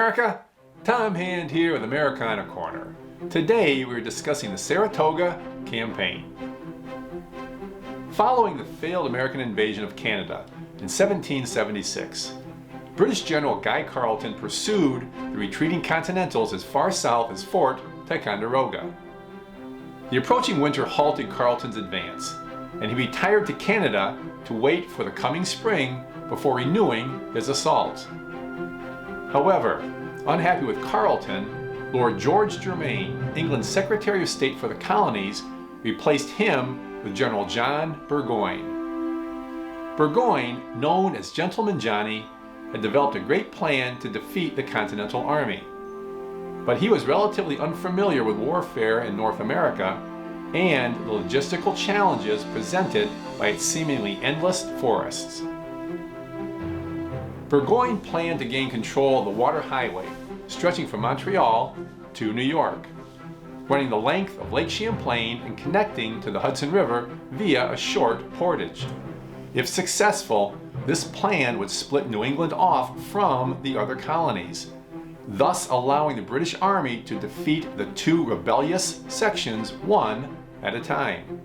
America! Tom Hand here with Americana Corner. Today we're discussing the Saratoga Campaign. Following the failed American invasion of Canada in 1776, British General Guy Carleton pursued the retreating Continentals as far south as Fort Ticonderoga. The approaching winter halted Carleton's advance, and he retired to Canada to wait for the coming spring before renewing his assault. However, unhappy with Carleton, Lord George Germain, England's Secretary of State for the Colonies, replaced him with General John Burgoyne. Burgoyne, known as Gentleman Johnny, had developed a great plan to defeat the Continental Army. But he was relatively unfamiliar with warfare in North America and the logistical challenges presented by its seemingly endless forests. Burgoyne planned to gain control of the water highway stretching from Montreal to New York, running the length of Lake Champlain and connecting to the Hudson River via a short portage. If successful, this plan would split New England off from the other colonies, thus allowing the British Army to defeat the two rebellious sections one at a time.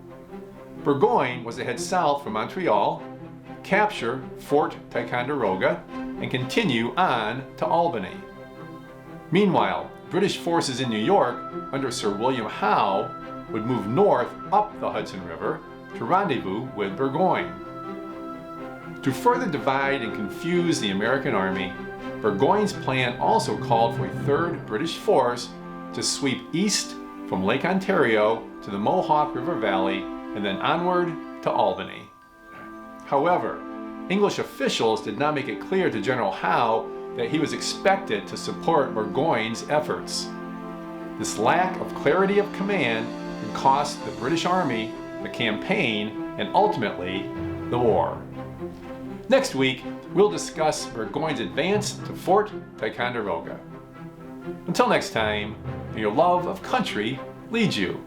Burgoyne was to head south from Montreal, capture Fort Ticonderoga, and continue on to Albany. Meanwhile, British forces in New York under Sir William Howe would move north up the Hudson River to rendezvous with Burgoyne. To further divide and confuse the American army, Burgoyne's plan also called for a third British force to sweep east from Lake Ontario to the Mohawk River Valley and then onward to Albany. However, English officials did not make it clear to General Howe that he was expected to support Burgoyne's efforts. This lack of clarity of command would cost the British Army the campaign and ultimately the war. Next week, we'll discuss Burgoyne's advance to Fort Ticonderoga. Until next time, may your love of country lead you.